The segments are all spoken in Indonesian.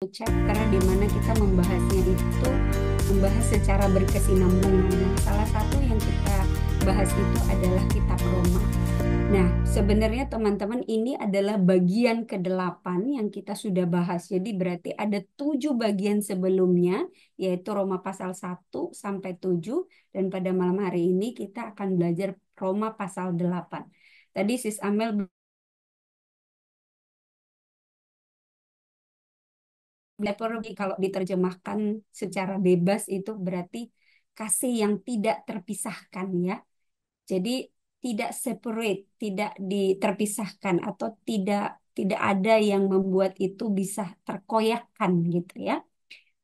chapter di mana kita membahasnya itu membahas secara berkesinambungan. Nah, salah satu yang kita bahas itu adalah kitab Roma. Nah, sebenarnya teman-teman ini adalah bagian ke-8 yang kita sudah bahas. Jadi berarti ada 7 bagian sebelumnya, yaitu Roma pasal 1 sampai 7. Dan pada malam hari ini kita akan belajar Roma pasal 8. Tadi Sis Amel kalau diterjemahkan secara bebas itu berarti kasih yang tidak terpisahkan ya. Jadi tidak separate, tidak terpisahkan atau tidak tidak ada yang membuat itu bisa terkoyakkan gitu ya.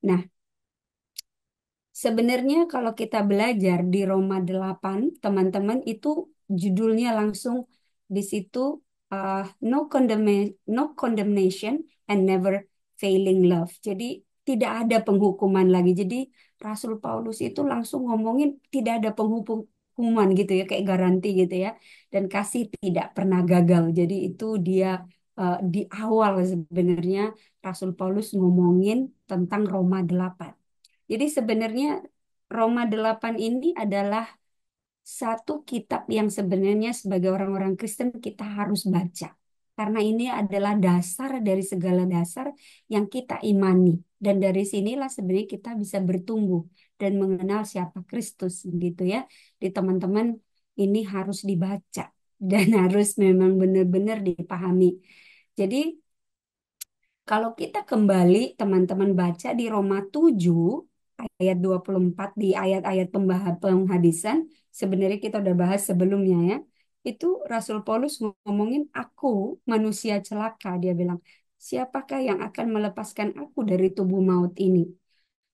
Nah, sebenarnya kalau kita belajar di Roma 8, teman-teman itu judulnya langsung di situ no condemnation and never failing love. Jadi tidak ada penghukuman lagi. Jadi Rasul Paulus itu langsung ngomongin tidak ada penghukuman gitu ya, kayak garansi gitu ya. Dan kasih tidak pernah gagal. Jadi itu dia di awal sebenarnya Rasul Paulus ngomongin tentang Roma 8. Jadi sebenarnya Roma 8 ini adalah satu kitab yang sebenarnya sebagai orang-orang Kristen kita harus baca. Karena ini adalah dasar dari segala dasar yang kita imani. Dan dari sinilah sebenarnya kita bisa bertumbuh dan mengenal siapa Kristus gitu ya. Di teman-teman ini harus dibaca dan harus memang benar-benar dipahami. Jadi kalau kita kembali teman-teman baca di Roma 7 ayat 24 di ayat-ayat penghabisan, sebenarnya kita udah bahas sebelumnya ya. Itu Rasul Paulus ngomongin aku manusia celaka, dia bilang, siapakah yang akan melepaskan aku dari tubuh maut ini?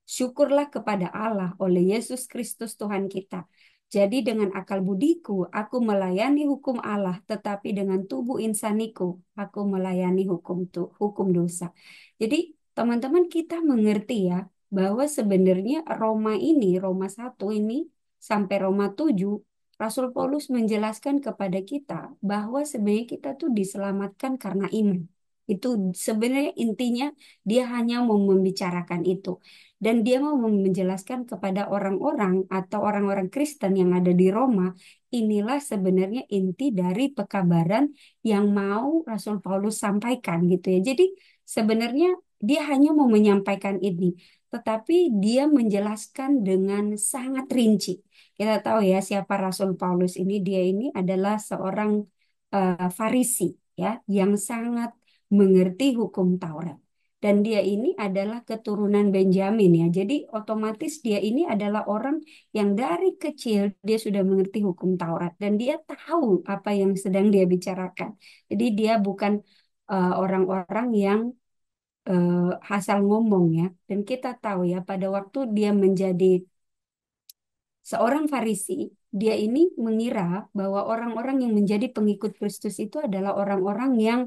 Syukurlah kepada Allah oleh Yesus Kristus Tuhan kita. Jadi dengan akal budiku, aku melayani hukum Allah, tetapi dengan tubuh insaniku, aku melayani hukum dosa. Jadi teman-teman kita mengerti ya, bahwa sebenarnya Roma ini, Roma 1 ini, sampai Roma 7, Rasul Paulus menjelaskan kepada kita bahwa sebenarnya kita tuh diselamatkan karena iman. Itu sebenarnya intinya dia hanya mau membicarakan itu. Dan dia mau menjelaskan kepada orang-orang atau orang-orang Kristen yang ada di Roma, inilah sebenarnya inti dari pekabaran yang mau Rasul Paulus sampaikan gitu ya. Jadi sebenarnya dia hanya mau menyampaikan ini, tetapi dia menjelaskan dengan sangat rinci. Kita tahu ya siapa Rasul Paulus ini, dia ini adalah seorang Farisi ya, yang sangat mengerti hukum Taurat. Dan dia ini adalah keturunan Benjamin ya. Jadi otomatis dia ini adalah orang yang dari kecil dia sudah mengerti hukum Taurat dan dia tahu apa yang sedang dia bicarakan. Jadi dia bukan orang-orang yang asal ngomong ya. Dan kita tahu ya pada waktu dia menjadi seorang Farisi, dia ini mengira bahwa orang-orang yang menjadi pengikut Kristus itu adalah orang-orang yang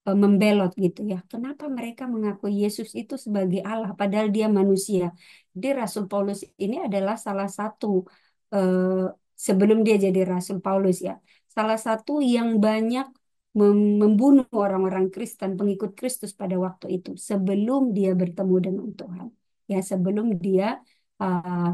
membelot gitu ya. Kenapa mereka mengakui Yesus itu sebagai Allah padahal dia manusia? Jadi Rasul Paulus ini adalah salah satu eh, sebelum dia jadi Rasul Paulus ya, salah satu yang banyak membunuh orang-orang Kristen pengikut Kristus pada waktu itu sebelum dia bertemu dengan Tuhan. Ya, sebelum dia uh,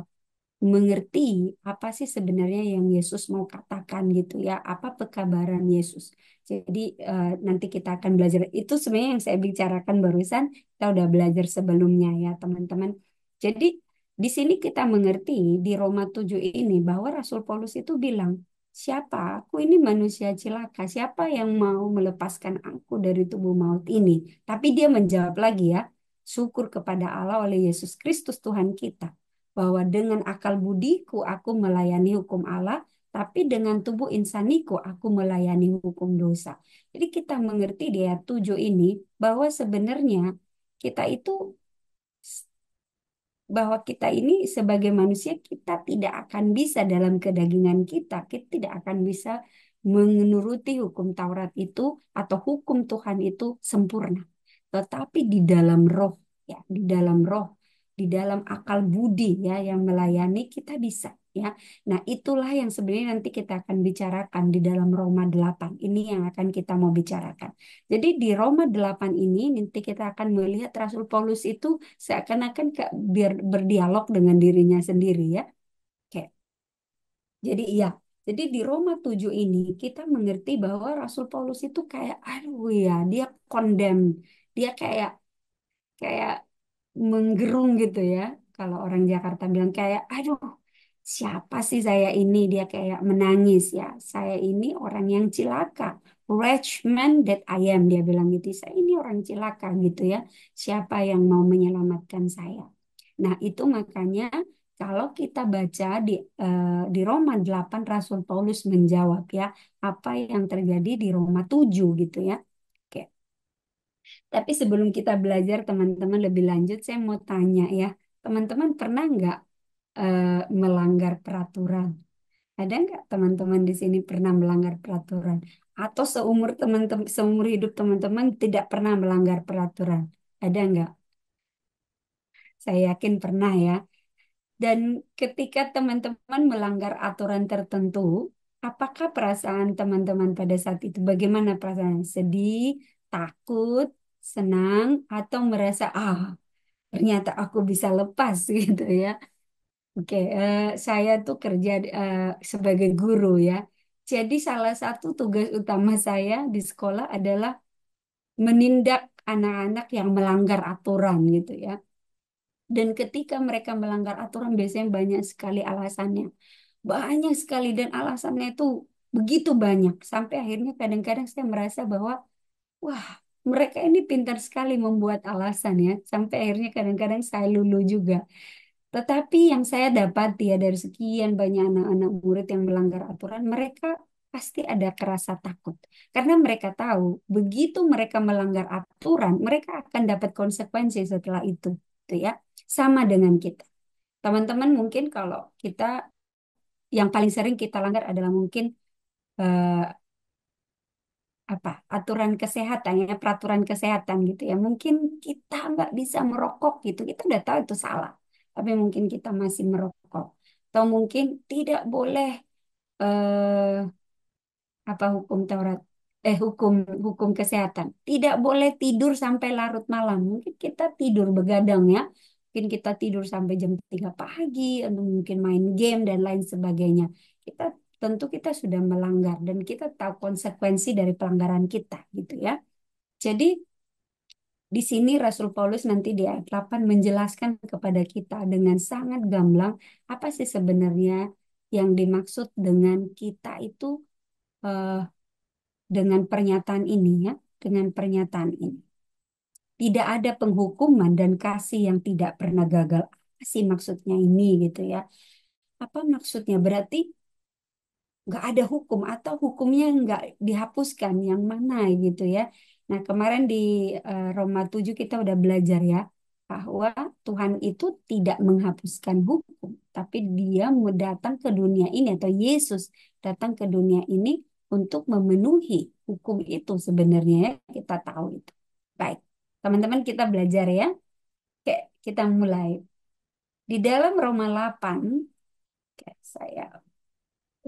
mengerti apa sih sebenarnya yang Yesus mau katakan gitu ya, apa pekabaran Yesus. Jadi nanti kita akan belajar itu sebenarnya yang saya bicarakan barusan, kita udah belajar sebelumnya ya teman-teman. Jadi di sini kita mengerti di Roma 7 ini bahwa Rasul Paulus itu bilang, siapa? Aku ini manusia celaka, siapa yang mau melepaskan aku dari tubuh maut ini? Tapi dia menjawab lagi ya, syukur kepada Allah oleh Yesus Kristus Tuhan kita bahwa dengan akal budiku aku melayani hukum Allah, tapi dengan tubuh insaniku aku melayani hukum dosa. Jadi kita mengerti di ayat 7 ini bahwa sebenarnya kita itu bahwa kita ini sebagai manusia kita tidak akan bisa dalam kedagingan kita tidak akan bisa menuruti hukum Taurat itu atau hukum Tuhan itu sempurna. Tetapi di dalam roh ya, di dalam roh, di dalam akal budi ya yang melayani kita bisa. ya. Nah, itulah yang sebenarnya nanti kita akan bicarakan di dalam Roma 8. Ini yang akan kita mau bicarakan. Jadi di Roma 8 ini nanti kita akan melihat Rasul Paulus itu seakan-akan kayak berdialog dengan dirinya sendiri ya. Kayak jadi iya. Jadi di Roma 7 ini kita mengerti bahwa Rasul Paulus itu kayak aduh ya, dia condemn. Dia kayak kayak menggerung gitu ya. Kalau orang Jakarta bilang kayak, aduh, siapa sih saya ini? Dia kayak menangis ya. Saya ini orang yang cilaka. Wretched man that I am, dia bilang gitu. Saya ini orang cilaka gitu ya. Siapa yang mau menyelamatkan saya? Nah, itu makanya kalau kita baca di Roma 8 Rasul Paulus menjawab ya, apa yang terjadi di Roma 7 gitu ya. Oke. Tapi sebelum kita belajar teman-teman lebih lanjut, saya mau tanya ya, teman-teman pernah nggak eh, melanggar peraturan? Ada nggak teman-teman di sini pernah melanggar peraturan? Atau seumur teman-teman, seumur hidup teman-teman tidak pernah melanggar peraturan? Ada nggak? Saya yakin pernah ya. Dan ketika teman-teman melanggar aturan tertentu, apakah perasaan teman-teman pada saat itu? Bagaimana perasaan? Sedih, takut, senang, atau merasa, ternyata aku bisa lepas gitu ya. Oke, saya tuh kerja sebagai guru ya. Jadi salah satu tugas utama saya di sekolah adalah menindak anak-anak yang melanggar aturan gitu ya. Dan ketika mereka melanggar aturan biasanya banyak sekali alasannya. Banyak sekali dan alasannya itu begitu banyak. Sampai akhirnya kadang-kadang saya merasa bahwa, wah, mereka ini pintar sekali membuat alasan ya. Sampai akhirnya kadang-kadang saya lulu juga. Tetapi yang saya dapati ya dari sekian banyak anak-anak murid yang melanggar aturan, mereka pasti ada kerasa takut. Karena mereka tahu, begitu mereka melanggar aturan, mereka akan dapat konsekuensi setelah itu. Itu ya. Sama dengan kita. Teman-teman mungkin kalau kita, yang paling sering kita langgar adalah mungkin eh, apa aturan kesehatan ya, peraturan kesehatan gitu ya. Mungkin kita nggak bisa merokok gitu, kita udah tahu itu salah, tapi mungkin kita masih merokok. Atau mungkin tidak boleh eh, apa hukum Taurat, hukum hukum kesehatan, tidak boleh tidur sampai larut malam. Mungkin kita tidur begadang ya, mungkin kita tidur sampai jam 3 pagi, atau mungkin main game dan lain sebagainya. Kita tentu kita sudah melanggar dan kita tahu konsekuensi dari pelanggaran kita gitu ya. Jadi di sini Rasul Paulus nanti di ayat 8 menjelaskan kepada kita dengan sangat gamblang apa sih sebenarnya yang dimaksud dengan kita itu eh, dengan pernyataan ini ya, dengan pernyataan ini. Tidak ada penghukuman dan kasih yang tidak pernah gagal. Apa sih maksudnya ini gitu ya? Apa maksudnya? Berarti nggak ada hukum atau hukumnya nggak dihapuskan yang mana gitu ya. Nah, kemarin di Roma 7 kita udah belajar ya bahwa Tuhan itu tidak menghapuskan hukum, tapi dia mau datang ke dunia ini atau Yesus datang ke dunia ini untuk memenuhi hukum itu sebenarnya ya, kita tahu itu. Baik, teman-teman kita belajar ya. Oke, kita mulai. Di dalam Roma 8, oke, saya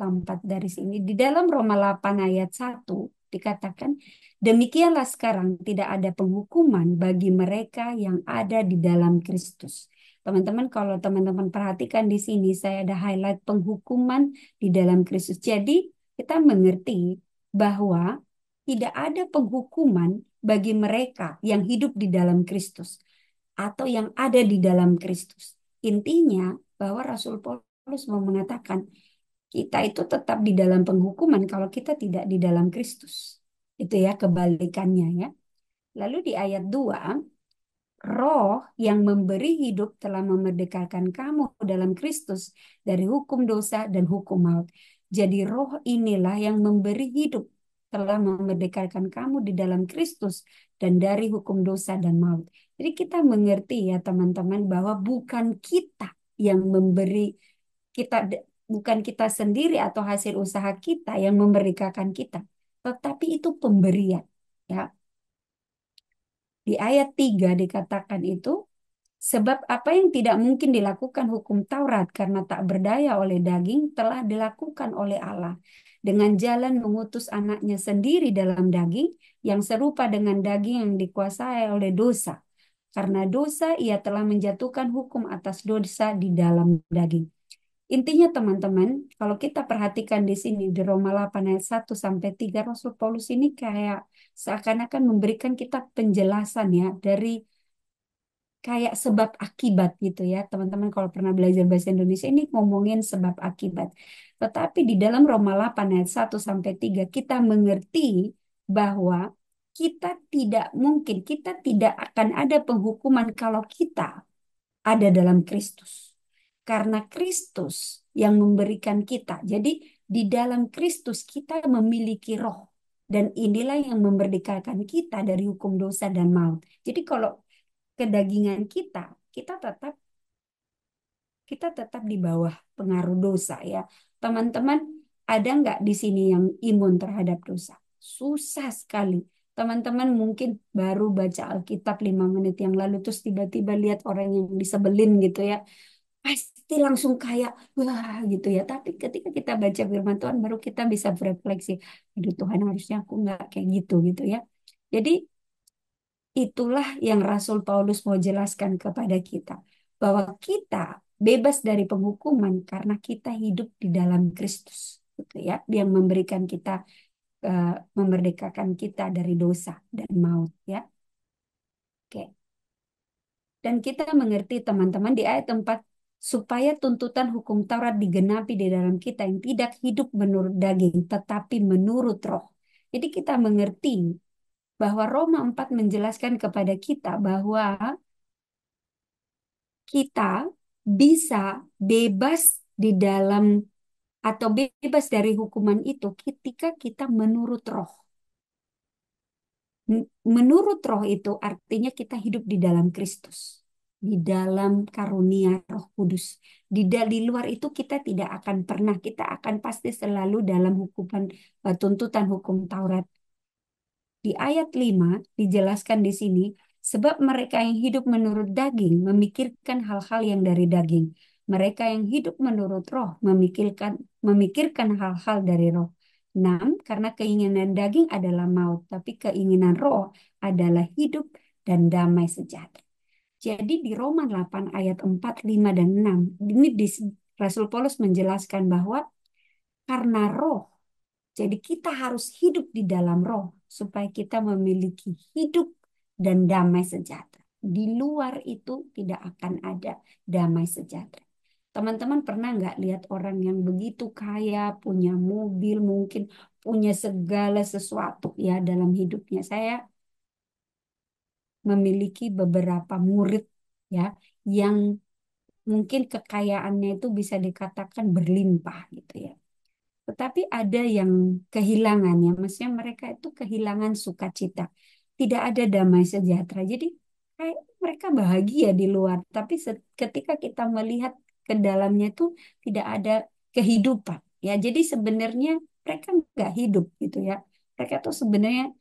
lompat dari sini. Di dalam Roma 8 ayat 1 dikatakan, demikianlah sekarang tidak ada penghukuman bagi mereka yang ada di dalam Kristus. Teman-teman, kalau teman-teman perhatikan di sini, saya ada highlight penghukuman di dalam Kristus. Jadi, kita mengerti bahwa tidak ada penghukuman bagi mereka yang hidup di dalam Kristus atau yang ada di dalam Kristus. Intinya, bahwa Rasul Paulus mau mengatakan, kita itu tetap di dalam penghukuman kalau kita tidak di dalam Kristus. Itu ya kebalikannya ya. Lalu di ayat 2, Roh yang memberi hidup telah memerdekakan kamu dalam Kristus dari hukum dosa dan hukum maut. Jadi roh inilah yang memberi hidup telah memerdekakan kamu di dalam Kristus dan dari hukum dosa dan maut. Jadi kita mengerti ya teman-teman bahwa bukan kita yang memberi kita bukan kita sendiri atau hasil usaha kita yang memerdekakan kita, tetapi itu pemberian. Ya, di ayat 3 dikatakan itu Sebab apa yang tidak mungkin dilakukan hukum Taurat karena tak berdaya oleh daging telah dilakukan oleh Allah dengan jalan mengutus anaknya sendiri dalam daging yang serupa dengan daging yang dikuasai oleh dosa. Karena dosa ia telah menjatuhkan hukum atas dosa di dalam daging. Intinya teman-teman, kalau kita perhatikan di sini di Roma 8 ayat 1 sampai 3 Rasul Paulus ini kayak seakan-akan memberikan kita penjelasan ya dari kayak sebab akibat gitu ya. Teman-teman kalau pernah belajar bahasa Indonesia ini ngomongin sebab akibat. Tetapi di dalam Roma 8 ayat 1 sampai 3 kita mengerti bahwa kita tidak mungkin, kita tidak akan ada penghukuman kalau kita ada dalam Kristus. Karena Kristus yang memberikan kita. Jadi di dalam Kristus kita memiliki roh. Dan inilah yang memerdekakan kita dari hukum dosa dan maut. Jadi kalau kedagingan kita, kita tetap kita tetap di bawah pengaruh dosa ya. Teman-teman, ada nggak di sini yang imun terhadap dosa? Susah sekali. Teman-teman mungkin baru baca Alkitab 5 menit yang lalu terus tiba-tiba lihat orang yang disebelin gitu ya. Pasti langsung kayak wah gitu ya. Tapi ketika kita baca firman Tuhan baru kita bisa berefleksi. Aduh Tuhan harusnya aku nggak kayak gitu gitu ya. Jadi itulah yang Rasul Paulus mau jelaskan kepada kita, bahwa kita bebas dari penghukuman karena kita hidup di dalam Kristus, gitu ya, yang memberikan kita, eh, memerdekakan kita dari dosa dan maut, ya. Oke. Dan kita mengerti teman-teman di ayat 4 supaya tuntutan hukum Taurat digenapi di dalam kita yang tidak hidup menurut daging, tetapi menurut roh. Jadi kita mengerti bahwa Roma 4 menjelaskan kepada kita bahwa kita bisa bebas di dalam atau bebas dari hukuman itu ketika kita menurut roh. Menurut roh itu artinya kita hidup di dalam Kristus, di dalam karunia Roh Kudus. Di luar itu kita tidak akan pernah, kita akan pasti selalu dalam hukuman, tuntutan hukum Taurat. Di ayat 5 dijelaskan di sini, sebab mereka yang hidup menurut daging memikirkan hal-hal yang dari daging. Mereka yang hidup menurut roh memikirkan hal-hal dari roh. 6. Karena keinginan daging adalah maut, tapi keinginan roh adalah hidup dan damai sejahtera. Jadi di Roma 8 ayat 4, 5, dan 6, ini Rasul Paulus menjelaskan bahwa karena roh jadi kita harus hidup di dalam roh supaya kita memiliki hidup dan damai sejahtera. Di luar itu tidak akan ada damai sejahtera. Teman-teman pernah nggak lihat orang yang begitu kaya, punya mobil, mungkin punya segala sesuatu ya dalam hidupnya. Saya memiliki beberapa murid ya yang mungkin kekayaannya itu bisa dikatakan berlimpah gitu ya. Tetapi ada yang kehilangan ya, maksudnya mereka itu kehilangan sukacita. Tidak ada damai sejahtera. Jadi kayak mereka bahagia di luar, tapi ketika kita melihat ke dalamnya itu tidak ada kehidupan. Ya, jadi sebenarnya mereka nggak hidup gitu ya. Mereka tuh sebenarnya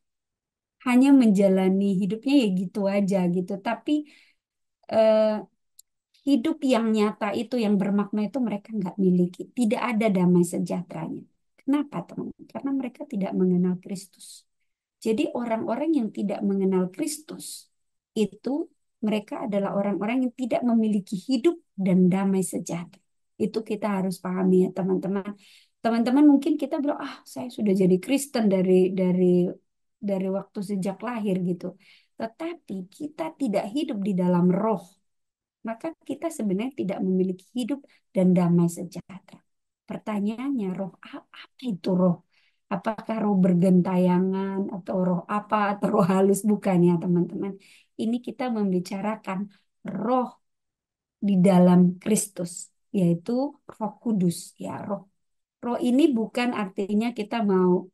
hanya menjalani hidupnya ya gitu aja gitu. Tapi eh, hidup yang nyata itu, yang bermakna itu mereka nggak miliki. Tidak ada damai sejahteranya. Kenapa, teman? Karena mereka tidak mengenal Kristus. Jadi orang-orang yang tidak mengenal Kristus itu mereka adalah orang-orang yang tidak memiliki hidup dan damai sejahtera. Itu kita harus pahami ya teman-teman. Teman-teman mungkin kita bilang, ah saya sudah jadi Kristen dari waktu sejak lahir gitu. Tetapi kita tidak hidup di dalam roh, maka kita sebenarnya tidak memiliki hidup dan damai sejahtera. Pertanyaannya, apa itu roh? Apakah roh bergentayangan atau roh apa atau roh halus? Bukan ya teman-teman. Ini kita membicarakan roh di dalam Kristus, yaitu Roh Kudus ya. Roh ini bukan artinya kita mau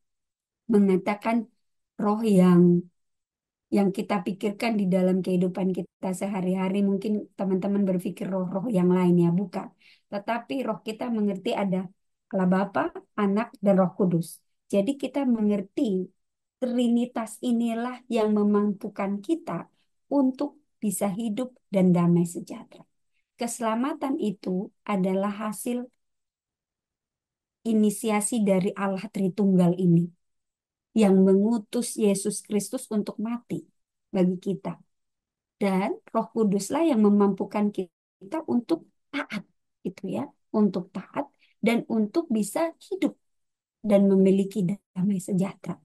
mengatakan roh yang kita pikirkan di dalam kehidupan kita sehari-hari. Mungkin teman-teman berpikir roh-roh yang lainnya, bukan. Tetapi roh kita mengerti ada Allah Bapa, Anak, dan Roh Kudus. Jadi kita mengerti Trinitas inilah yang memampukan kita untuk bisa hidup dan damai sejahtera. Keselamatan itu adalah hasil inisiasi dari Allah Tritunggal ini yang mengutus Yesus Kristus untuk mati bagi kita. Dan Roh Kuduslah yang memampukan kita untuk taat, gitu ya, untuk taat dan untuk bisa hidup dan memiliki damai sejahtera.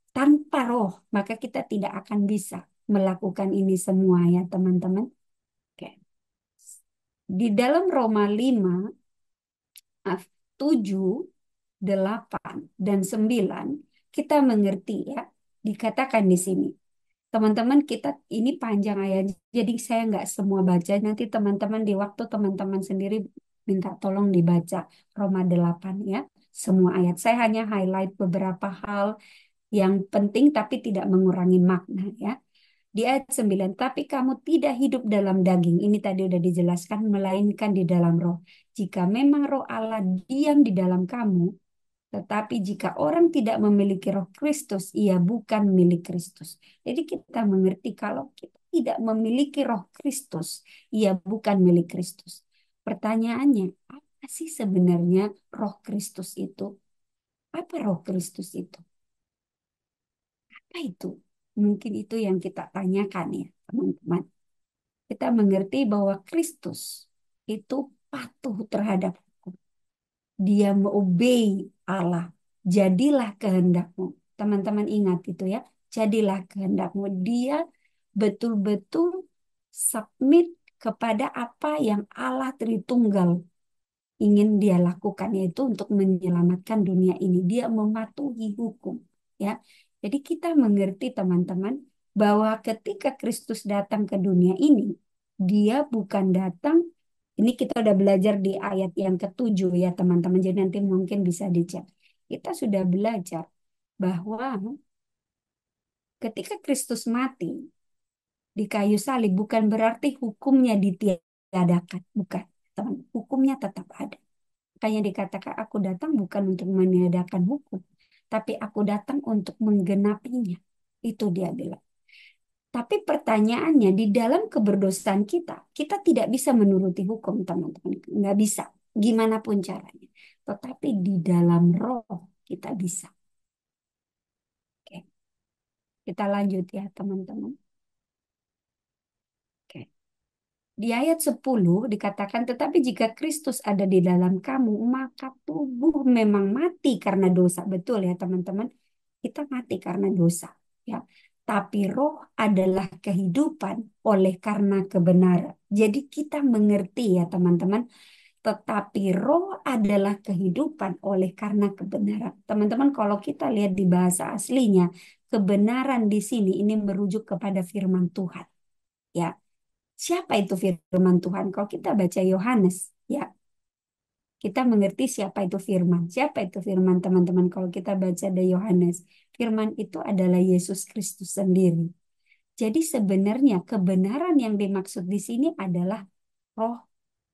Tanpa Roh, maka kita tidak akan bisa melakukan ini semua ya, teman-teman. Oke. Di dalam Roma 5, 7, 8, dan 9, kita mengerti ya, dikatakan di sini. Teman-teman, kita ini panjang ayat, jadi saya nggak semua baca. Nanti teman-teman di waktu teman-teman sendiri minta tolong dibaca Roma 8 ya. Semua ayat. Saya hanya highlight beberapa hal yang penting tapi tidak mengurangi makna ya. Di ayat 9, tapi kamu tidak hidup dalam daging. Ini tadi udah dijelaskan, melainkan di dalam roh. Jika memang roh Allah diam di dalam kamu, tetapi jika orang tidak memiliki roh Kristus, ia bukan milik Kristus. Jadi kita mengerti kalau kita tidak memiliki roh Kristus, ia bukan milik Kristus. Pertanyaannya, apa sih sebenarnya roh Kristus itu? Apa roh Kristus itu? Apa itu? Mungkin itu yang kita tanyakan ya, teman-teman. Kita mengerti bahwa Kristus itu patuh terhadap hukum. Dia mengobey Allah. Jadilah kehendakmu. Teman-teman ingat itu ya. Jadilah kehendakmu. Dia betul-betul submit kepada apa yang Allah Tritunggal ingin dia lakukan, yaitu untuk menyelamatkan dunia ini. Dia mematuhi hukum. Ya. Jadi kita mengerti teman-teman bahwa ketika Kristus datang ke dunia ini, dia bukan datang, ini kita udah belajar di ayat yang ke-7 ya teman-teman, jadi nanti mungkin bisa dicek. Kita sudah belajar bahwa ketika Kristus mati di kayu salib bukan berarti hukumnya ditiadakan, bukan. Teman, hukumnya tetap ada. Makanya dikatakan aku datang bukan untuk meniadakan hukum, tapi aku datang untuk menggenapinya. Itu dia bilang. Tapi pertanyaannya di dalam keberdosaan kita, kita tidak bisa menuruti hukum, teman-teman. Nggak bisa, gimana pun caranya. Tetapi di dalam roh kita bisa. Oke, kita lanjut ya, teman-teman. Oke. Di ayat 10 dikatakan, tetapi jika Kristus ada di dalam kamu, maka tubuh memang mati karena dosa. Betul ya, teman-teman. Kita mati karena dosa. Ya. Tapi roh adalah kehidupan oleh karena kebenaran. Jadi kita mengerti ya teman-teman. Tetapi roh adalah kehidupan oleh karena kebenaran. Teman-teman kalau kita lihat di bahasa aslinya, kebenaran di sini ini merujuk kepada firman Tuhan. Ya, siapa itu firman Tuhan? Kalau kita baca Yohanes, ya kita mengerti siapa itu firman. Siapa itu firman teman-teman? Kalau kita baca di Yohanes, firman itu adalah Yesus Kristus sendiri. Jadi sebenarnya kebenaran yang dimaksud di sini adalah roh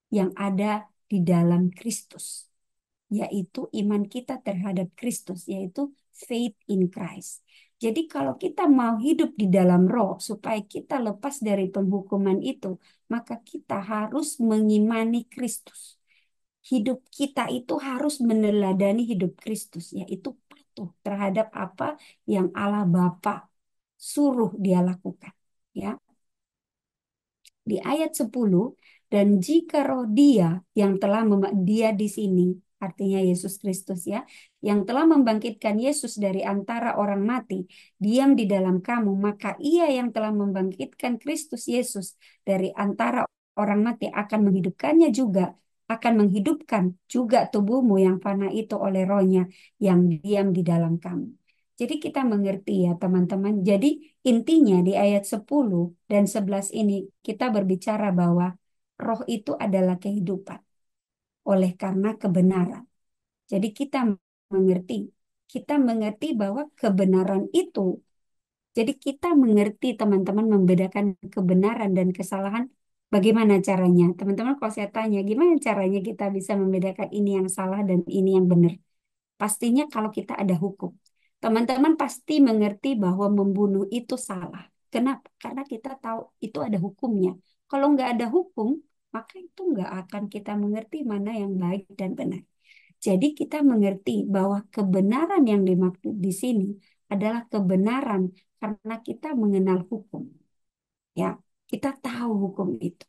yang ada di dalam Kristus, yaitu iman kita terhadap Kristus, yaitu faith in Christ. Jadi kalau kita mau hidup di dalam roh supaya kita lepas dari penghukuman itu, maka kita harus mengimani Kristus. Hidup kita itu harus meneladani hidup Kristus, yaitu patuh terhadap apa yang Allah Bapa suruh dia lakukan. Ya, di ayat 10, dan jika roh dia yang telah dia di sini, artinya Yesus Kristus ya, yang telah membangkitkan Yesus dari antara orang mati, diam di dalam kamu, maka ia yang telah membangkitkan Kristus Yesus dari antara orang mati akan menghidupkannya juga, akan menghidupkan juga tubuhmu yang fana itu oleh rohnya yang diam di dalam kamu. Jadi kita mengerti ya teman-teman. Jadi intinya di ayat 10 dan 11 ini kita berbicara bahwa roh itu adalah kehidupan oleh karena kebenaran. Jadi kita mengerti bahwa kebenaran itu, jadi kita mengerti teman-teman membedakan kebenaran dan kesalahan. Bagaimana caranya? Teman-teman kalau saya tanya, gimana caranya kita bisa membedakan ini yang salah dan ini yang benar? Pastinya kalau kita ada hukum. Teman-teman pasti mengerti bahwa membunuh itu salah. Kenapa? Karena kita tahu itu ada hukumnya. Kalau nggak ada hukum, maka itu nggak akan kita mengerti mana yang baik dan benar. Jadi kita mengerti bahwa kebenaran yang dimaksud di sini adalah kebenaran karena kita mengenal hukum. Ya, kita tahu hukum itu.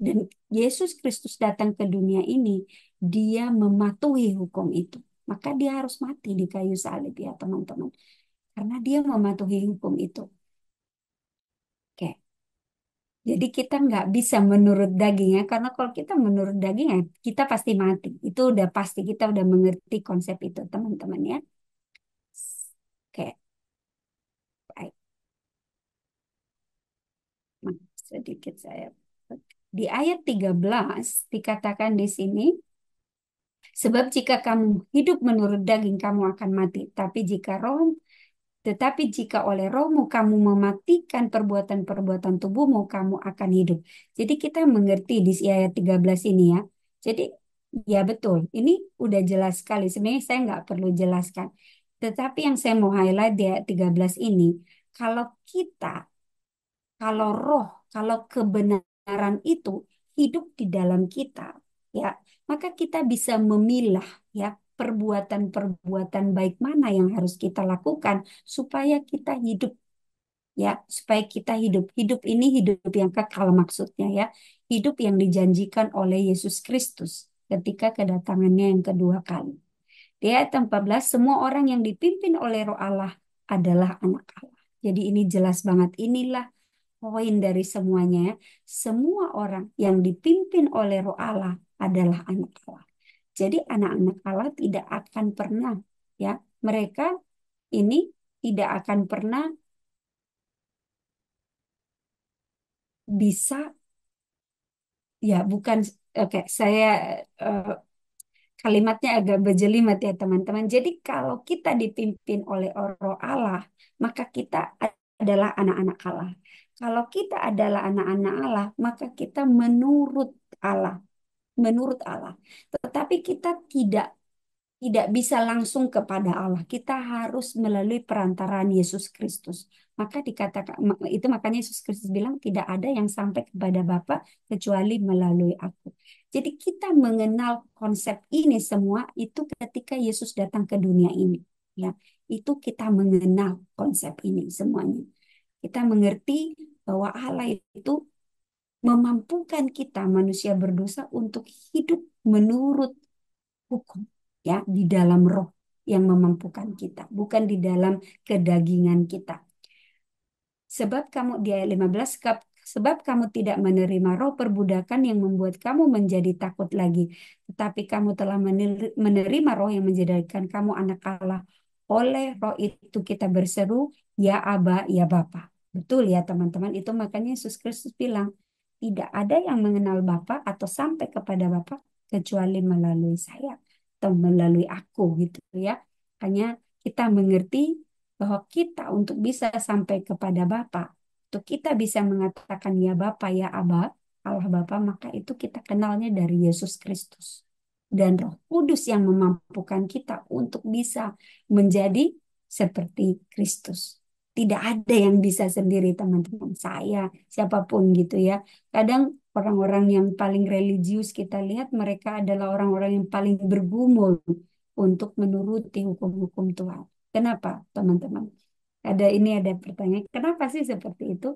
Dan Yesus Kristus datang ke dunia ini, dia mematuhi hukum itu. Maka dia harus mati di kayu salib ya teman-teman. Karena dia mematuhi hukum itu. Oke. Jadi kita nggak bisa menurut daging ya. Karena kalau kita menurut daging ya, kita pasti mati. Itu udah pasti, kita udah mengerti konsep itu teman-teman ya. Oke, baik. Nah, sedikit saya. Di ayat 13 dikatakan di sini, sebab jika kamu hidup menurut daging, kamu akan mati. Tetapi jika oleh rohmu kamu mematikan perbuatan-perbuatan tubuhmu, kamu akan hidup. Jadi kita mengerti di ayat 13 ini ya. Jadi ya betul, ini udah jelas sekali. Sebenarnya saya nggak perlu jelaskan. Tetapi yang saya mau highlight di ayat 13 ini, kalau kita kalau roh, kalau kebenaran itu hidup di dalam kita, ya, maka kita bisa memilah ya perbuatan-perbuatan baik mana yang harus kita lakukan supaya kita hidup ya, supaya kita hidup. Hidup ini hidup yang kekal maksudnya ya. Hidup yang dijanjikan oleh Yesus Kristus ketika kedatangannya yang kedua kali. Di ayat 14, semua orang yang dipimpin oleh Roh Allah adalah anak Allah. Jadi ini jelas banget. Inilah poin dari semuanya ya. Semua orang yang dipimpin oleh Roh Allah adalah anak Allah. Jadi anak-anak Allah tidak akan pernah ya, mereka ini tidak akan pernah bisa ya bukan oke saya eh, kalimatnya agak berjelimet ya teman-teman. Jadi kalau kita dipimpin oleh Roh Allah, maka kita adalah anak-anak Allah. Kalau kita adalah anak-anak Allah, maka kita menurut Allah, menurut Allah. Tetapi kita tidak bisa langsung kepada Allah. Kita harus melalui perantaraan Yesus Kristus. Maka dikatakan itu makanya Yesus Kristus bilang tidak ada yang sampai kepada Bapa kecuali melalui aku. Jadi kita mengenal konsep ini semua itu ketika Yesus datang ke dunia ini. Ya, itu kita mengenal konsep ini semuanya. Kita mengerti bahwa Allah itu memampukan kita manusia berdosa untuk hidup menurut hukum ya di dalam roh yang memampukan kita, bukan di dalam kedagingan kita. Sebab kamu di ayat 15, sebab kamu tidak menerima roh perbudakan yang membuat kamu menjadi takut lagi, tetapi kamu telah menerima roh yang menjadikan kamu anak Allah. Oleh roh itu kita berseru, ya Aba, ya Bapa. Betul ya teman-teman, itu makanya Yesus Kristus bilang, tidak ada yang mengenal Bapa atau sampai kepada Bapa kecuali melalui saya atau melalui aku gitu ya. Hanya kita mengerti bahwa kita untuk bisa sampai kepada Bapa, untuk kita bisa mengatakan ya Bapa, ya Aba, Allah Bapa, maka itu kita kenalnya dari Yesus Kristus. Dan Roh Kudus yang memampukan kita untuk bisa menjadi seperti Kristus. Tidak ada yang bisa sendiri teman-teman. Saya, siapapun gitu ya. Kadang orang-orang yang paling religius kita lihat mereka adalah orang-orang yang paling bergumul untuk menuruti hukum-hukum Tuhan. Kenapa, teman-teman? Ada pertanyaan, kenapa sih seperti itu?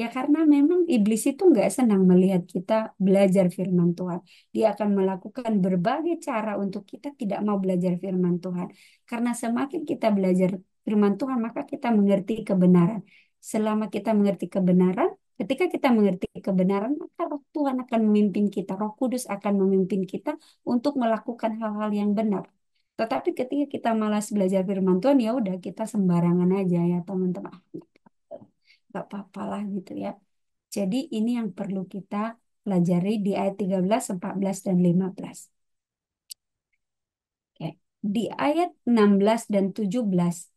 Ya karena memang iblis itu nggak senang melihat kita belajar firman Tuhan. Dia akan melakukan berbagai cara untuk kita tidak mau belajar firman Tuhan. Karena semakin kita belajar firman Tuhan, maka kita mengerti kebenaran. Selama kita mengerti kebenaran, ketika kita mengerti kebenaran, maka Roh Tuhan akan memimpin kita. Roh Kudus akan memimpin kita untuk melakukan hal-hal yang benar. Tetapi ketika kita malas belajar firman Tuhan, ya udah kita sembarangan aja ya teman-teman. Gak apa-apa lah gitu ya. Jadi ini yang perlu kita pelajari di ayat 13, 14, dan 15. Oke. Di ayat 16 dan 17,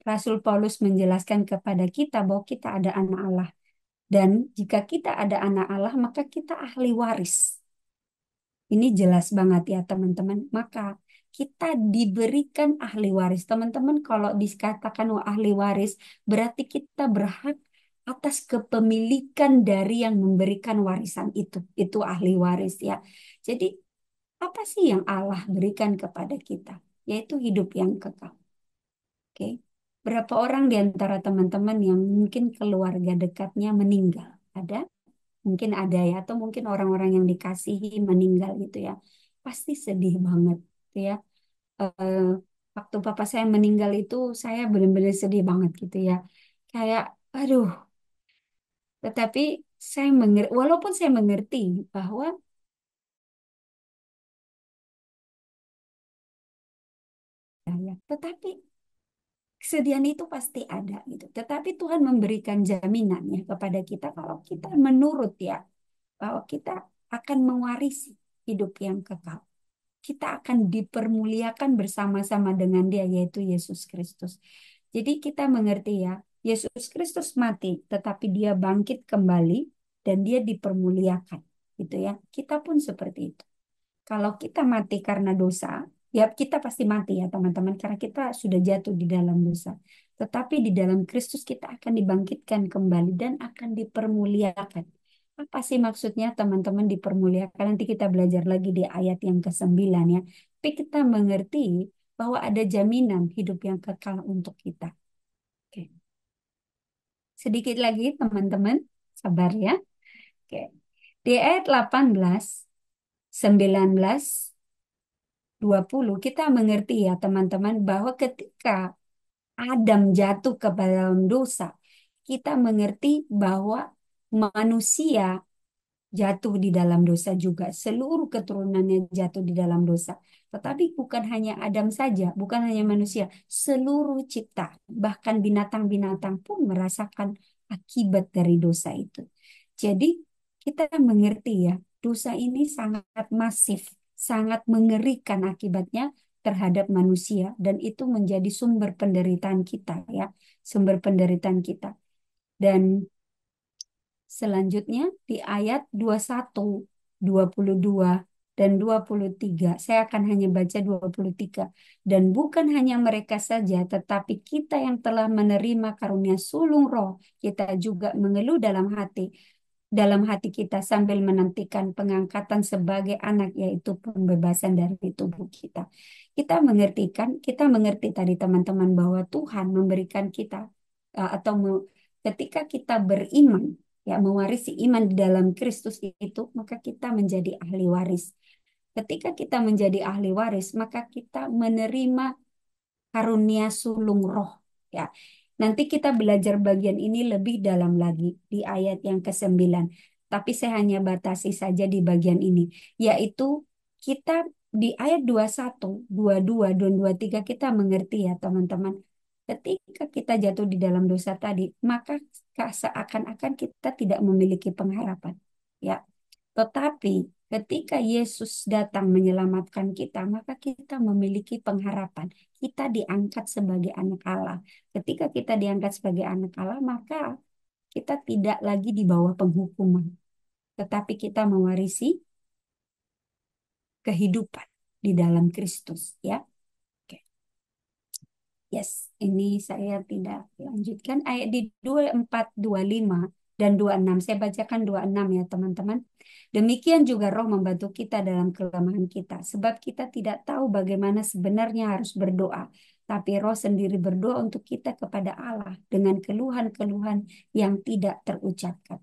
Rasul Paulus menjelaskan kepada kita bahwa kita ada anak Allah. Dan jika kita ada anak Allah, maka kita ahli waris. Ini jelas banget ya teman-teman. Maka kita diberikan ahli waris. Teman-teman kalau dikatakan ahli waris berarti kita berhak atas kepemilikan dari yang memberikan warisan itu. Itu ahli waris ya. Jadi apa sih yang Allah berikan kepada kita? Yaitu hidup yang kekal. Oke. Berapa orang di antara teman-teman yang mungkin keluarga dekatnya meninggal? Ada? Mungkin ada ya. Atau mungkin orang-orang yang dikasihi meninggal gitu ya. Pasti sedih banget gitu ya. Eh, Waktu papa saya meninggal itu saya benar-benar sedih banget gitu ya. Kayak, aduh. Tetapi saya mengerti, walaupun saya mengerti bahwa ya, tetapi kesedihan itu pasti ada gitu. Tetapi Tuhan memberikan jaminan ya kepada kita kalau kita menurut ya bahwa kita akan mewarisi hidup yang kekal. Kita akan dipermuliakan bersama-sama dengan Dia yaitu Yesus Kristus. Jadi kita mengerti ya, Yesus Kristus mati tetapi Dia bangkit kembali dan Dia dipermuliakan gitu ya. Kita pun seperti itu. Kalau kita mati karena dosa, ya kita pasti mati ya teman-teman, karena kita sudah jatuh di dalam dosa. Tetapi di dalam Kristus kita akan dibangkitkan kembali dan akan dipermuliakan. Apa sih maksudnya teman-teman dipermuliakan? Nanti kita belajar lagi di ayat yang ke-9 ya. Tapi kita mengerti bahwa ada jaminan hidup yang kekal untuk kita. Oke. Sedikit lagi teman-teman, sabar ya. Oke. Di ayat 18, 19, 20 kita mengerti ya teman-teman bahwa ketika Adam jatuh ke dalam dosa, kita mengerti bahwa manusia jatuh di dalam dosa juga. Seluruh keturunannya jatuh di dalam dosa. Tetapi bukan hanya Adam saja, bukan hanya manusia, seluruh cipta, bahkan binatang-binatang pun merasakan akibat dari dosa itu. Jadi kita mengerti ya, dosa ini sangat masif, sangat mengerikan akibatnya terhadap manusia dan itu menjadi sumber penderitaan kita ya, sumber penderitaan kita. Dan selanjutnya di ayat 21, 22 dan 23. Saya akan hanya baca 23. Dan bukan hanya mereka saja, tetapi kita yang telah menerima karunia sulung roh, kita juga mengeluh dalam hati kita sambil menantikan pengangkatan sebagai anak, yaitu pembebasan dari tubuh kita. Kita mengerti tadi teman-teman bahwa Tuhan memberikan kita atau ketika kita beriman, ya mewarisi iman di dalam Kristus itu, maka kita menjadi ahli waris. Ketika kita menjadi ahli waris, maka kita menerima karunia sulung roh. Ya, nanti kita belajar bagian ini lebih dalam lagi di ayat yang ke-9. Tapi saya hanya batasi saja di bagian ini, yaitu kita di ayat 21, 22 dan 23 kita mengerti ya teman-teman. Ketika kita jatuh di dalam dosa tadi, maka seakan-akan kita tidak memiliki pengharapan. Ya, tetapi ketika Yesus datang menyelamatkan kita, maka kita memiliki pengharapan. Kita diangkat sebagai anak Allah. Ketika kita diangkat sebagai anak Allah, maka kita tidak lagi di bawah penghukuman, tetapi kita mewarisi kehidupan di dalam Kristus, ya. Oke. Yes, ini saya tidak lanjutkan ayat di 24, 25 dan 26. Saya bacakan 26 ya, teman-teman. Demikian juga Roh membantu kita dalam kelemahan kita, sebab kita tidak tahu bagaimana sebenarnya harus berdoa, tapi Roh sendiri berdoa untuk kita kepada Allah dengan keluhan-keluhan yang tidak terucapkan.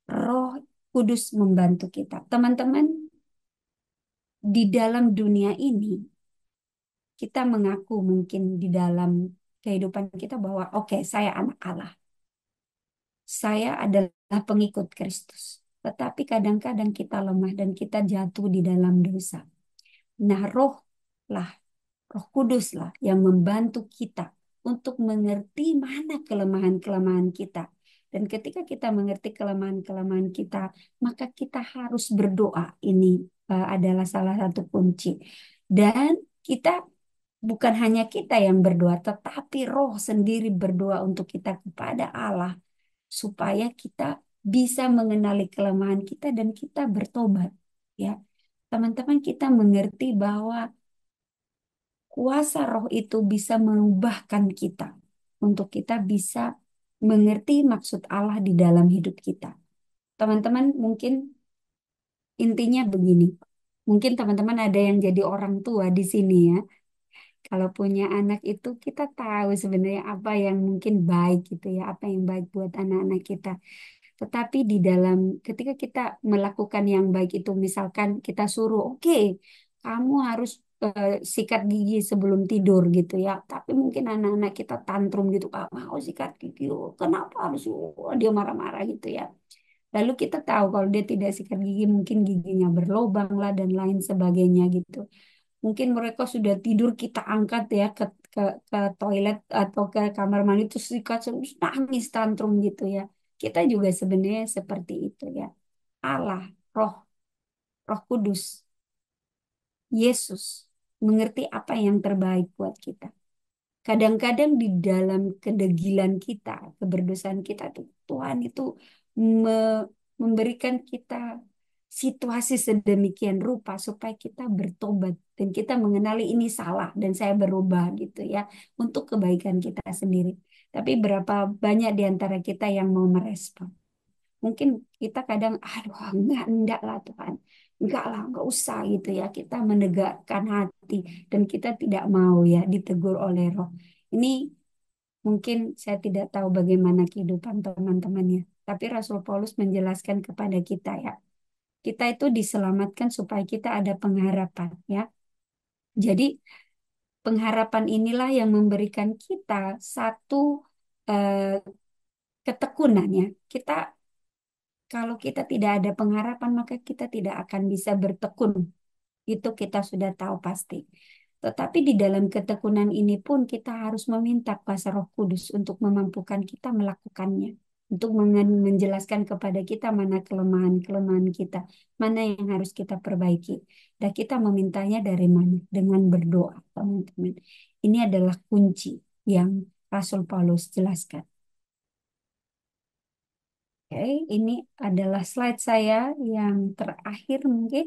Roh Kudus membantu kita. Teman-teman, di dalam dunia ini kita mengaku mungkin di dalam kehidupan kita bahwa oke, saya anak Allah. Saya adalah pengikut Kristus. Tetapi kadang-kadang kita lemah dan kita jatuh di dalam dosa. Nah, lah, Roh Kudus lah yang membantu kita untuk mengerti mana kelemahan-kelemahan kita. Dan ketika kita mengerti kelemahan-kelemahan kita, maka kita harus berdoa. Ini adalah salah satu kunci. Dan kita bukan hanya kita yang berdoa, tetapi Roh sendiri berdoa untuk kita kepada Allah supaya kita bisa mengenali kelemahan kita dan kita bertobat. Ya, teman-teman kita mengerti bahwa kuasa Roh itu bisa mengubahkan kita untuk kita bisa mengerti maksud Allah di dalam hidup kita. Teman-teman, mungkin intinya begini. Mungkin teman-teman ada yang jadi orang tua di sini ya. Kalau punya anak itu kita tahu sebenarnya apa yang mungkin baik gitu ya, apa yang baik buat anak-anak kita. Tetapi di dalam ketika kita melakukan yang baik itu, misalkan kita suruh, oke, kamu harus sikat gigi sebelum tidur gitu ya. Tapi mungkin anak-anak kita tantrum gitu, ah mau sikat gigi, oh, kenapa harus, oh, dia marah-marah gitu ya. Lalu kita tahu kalau dia tidak sikat gigi, mungkin giginya berlubang lah dan lain sebagainya gitu. Mungkin mereka sudah tidur kita angkat ya ke, ke toilet atau ke kamar mandi terus sikat terus nangis tantrum gitu ya. Kita juga sebenarnya seperti itu ya. Allah, Roh, Roh Kudus, Yesus mengerti apa yang terbaik buat kita. Kadang-kadang di dalam kedegilan kita, keberdosaan kita tuh Tuhan itu memberikan kita situasi sedemikian rupa supaya kita bertobat dan kita mengenali ini salah dan saya berubah gitu ya untuk kebaikan kita sendiri. Tapi berapa banyak di antara kita yang mau merespon? Mungkin kita kadang, aduh enggak lah Tuhan. Enggak lah, enggak usah gitu ya. Kita menegakkan hati dan kita tidak mau ya ditegur oleh Roh. Ini mungkin saya tidak tahu bagaimana kehidupan teman-temannya. Tapi Rasul Paulus menjelaskan kepada kita ya. Kita itu diselamatkan supaya kita ada pengharapan ya. Jadi pengharapan inilah yang memberikan kita satu eh, ketekunan ya. Kita kalau kita tidak ada pengharapan, maka kita tidak akan bisa bertekun. Itu kita sudah tahu pasti. Tetapi di dalam ketekunan ini pun kita harus meminta kuasa Roh Kudus untuk memampukan kita melakukannya. Untuk menjelaskan kepada kita mana kelemahan-kelemahan kita, mana yang harus kita perbaiki. Dan kita memintanya dari mana? Dengan berdoa, teman-teman. Ini adalah kunci yang Rasul Paulus jelaskan. Oke, ini adalah slide saya yang terakhir mungkin.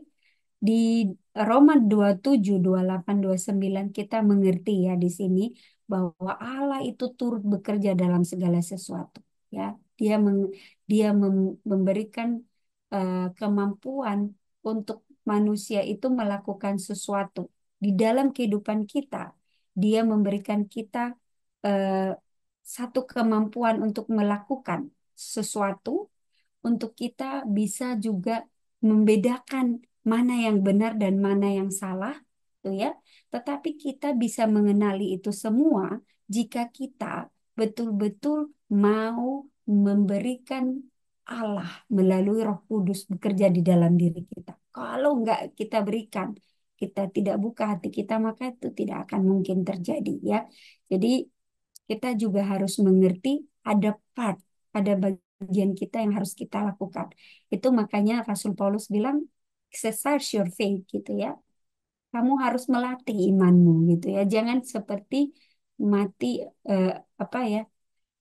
Di Roma 27, 28, 29 kita mengerti ya di sini bahwa Allah itu turut bekerja dalam segala sesuatu. Ya, dia memberikan kemampuan untuk manusia itu melakukan sesuatu di dalam kehidupan kita. Dia memberikan kita eh, satu kemampuan untuk melakukan sesuatu untuk kita bisa juga membedakan mana yang benar dan mana yang salah, tuh ya. Tetapi kita bisa mengenali itu semua jika kita betul-betul mau memberikan Allah melalui Roh Kudus bekerja di dalam diri kita. Kalau enggak kita berikan, kita tidak buka hati kita, maka itu tidak akan mungkin terjadi ya. Jadi kita juga harus mengerti ada part, ada bagian kita yang harus kita lakukan. Itu makanya Rasul Paulus bilang, exercise your faith gitu ya. Kamu harus melatih imanmu gitu ya. Jangan seperti mati eh, apa ya.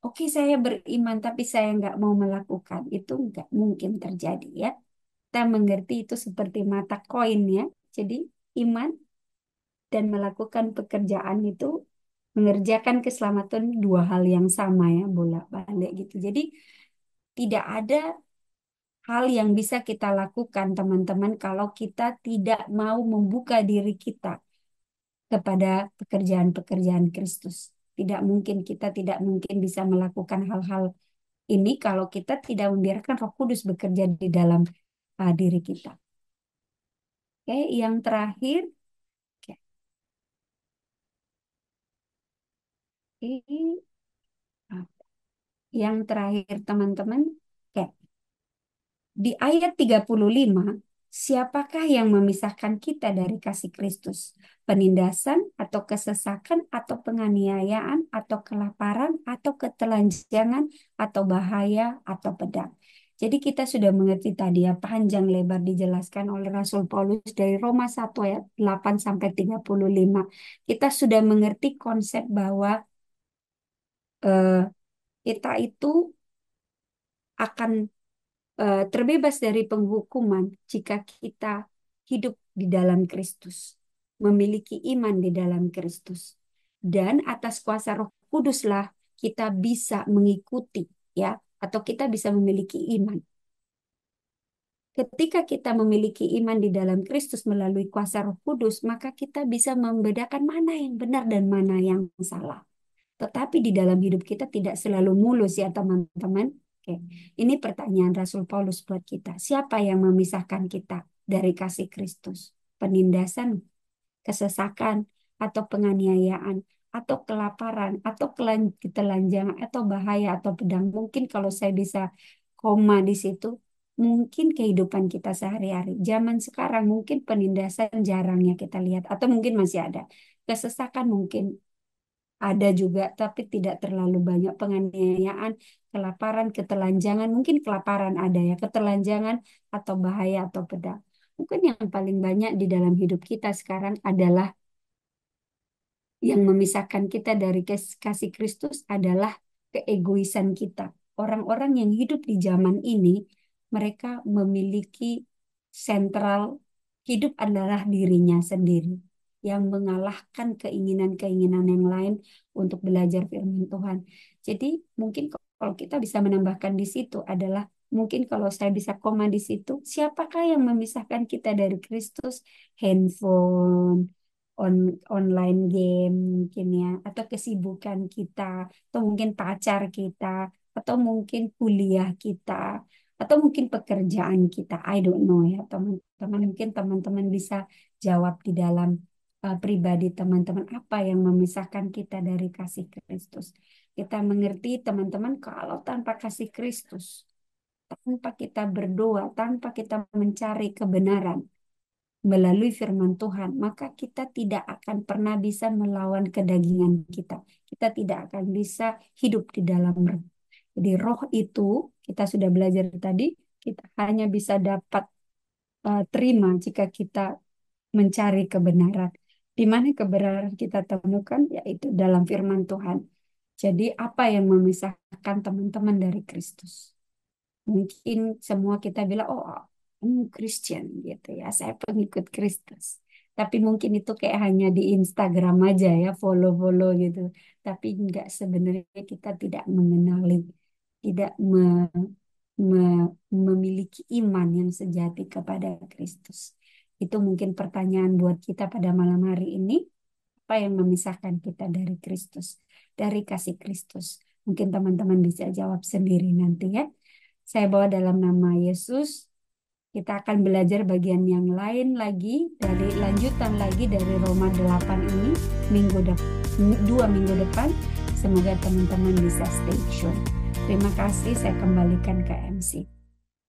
Oke saya beriman tapi saya nggak mau melakukan. Itu nggak mungkin terjadi ya. Kita mengerti itu seperti mata koin ya. Jadi iman dan melakukan pekerjaan itu mengerjakan keselamatan dua hal yang sama ya, bolak-balik gitu. Jadi tidak ada hal yang bisa kita lakukan teman-teman kalau kita tidak mau membuka diri kita kepada pekerjaan-pekerjaan Kristus. Tidak mungkin kita tidak mungkin bisa melakukan hal-hal ini kalau kita tidak membiarkan Roh Kudus bekerja di dalam diri kita. Oke, yang terakhir, oke, ini yang terakhir teman-teman. Oke, di ayat 35, siapakah yang memisahkan kita dari kasih Kristus? Penindasan atau kesesakan atau penganiayaan atau kelaparan atau ketelanjangan atau bahaya atau pedang. Jadi kita sudah mengerti tadi ya panjang lebar dijelaskan oleh Rasul Paulus dari Roma 1 ayat 8 sampai 35. Kita sudah mengerti konsep bahwa eh, kita itu akan terbebas dari penghukuman jika kita hidup di dalam Kristus, memiliki iman di dalam Kristus. Dan atas kuasa Roh Kuduslah kita bisa mengikuti ya, atau kita bisa memiliki iman. Ketika kita memiliki iman di dalam Kristus melalui kuasa Roh Kudus, maka kita bisa membedakan mana yang benar dan mana yang salah. Tetapi di dalam hidup kita tidak selalu mulus ya teman-teman. Oke, ini pertanyaan Rasul Paulus buat kita. Siapa yang memisahkan kita dari kasih Kristus? Penindasan, kesesakan, atau penganiayaan, atau kelaparan, atau ketelanjangan, atau bahaya, atau pedang. Mungkin kalau saya bisa koma di situ, mungkin kehidupan kita sehari-hari. Zaman sekarang mungkin penindasan jarangnya kita lihat, atau mungkin masih ada. Kesesakan mungkin ada juga, tapi tidak terlalu banyak. Penganiayaan, kelaparan, ketelanjangan, mungkin kelaparan ada ya, ketelanjangan atau bahaya atau pedang. Mungkin yang paling banyak di dalam hidup kita sekarang adalah yang memisahkan kita dari kasih Kristus adalah keegoisan kita. Orang-orang yang hidup di zaman ini, mereka memiliki sentral hidup adalah dirinya sendiri yang mengalahkan keinginan-keinginan yang lain untuk belajar firman Tuhan. Jadi mungkin kalau kita bisa menambahkan di situ adalah mungkin kalau saya bisa koma di situ, siapakah yang memisahkan kita dari Kristus? Handphone, online game mungkin ya, atau kesibukan kita, atau mungkin pacar kita, atau mungkin kuliah kita, atau mungkin pekerjaan kita. I don't know ya teman-teman. Mungkin teman-teman bisa jawab di dalam pribadi teman-teman apa yang memisahkan kita dari kasih Kristus. Kita mengerti teman-teman kalau tanpa kasih Kristus, tanpa kita berdoa, tanpa kita mencari kebenaran melalui firman Tuhan, maka kita tidak akan pernah bisa melawan kedagingan kita. Kita tidak akan bisa hidup di dalam roh. Jadi roh itu kita sudah belajar tadi, kita hanya bisa dapat terima jika kita mencari kebenaran. Di mana kebenaran kita temukan, yaitu dalam firman Tuhan. Jadi apa yang memisahkan teman-teman dari Kristus? Mungkin semua kita bilang, oh, Christian gitu ya, saya pengikut Kristus. Tapi mungkin itu kayak hanya di Instagram aja ya, follow-follow gitu. Tapi enggak, sebenarnya kita tidak mengenali, tidak memiliki iman yang sejati kepada Kristus. Itu mungkin pertanyaan buat kita pada malam hari ini. Apa yang memisahkan kita dari Kristus, dari kasih Kristus? Mungkin teman-teman bisa jawab sendiri nanti ya. Saya bawa dalam nama Yesus. Kita akan belajar bagian yang lain lagi, dari lanjutan lagi dari Roma 8 ini, 2 minggu depan. Semoga teman-teman bisa stay tune. Terima kasih, saya kembalikan ke MC.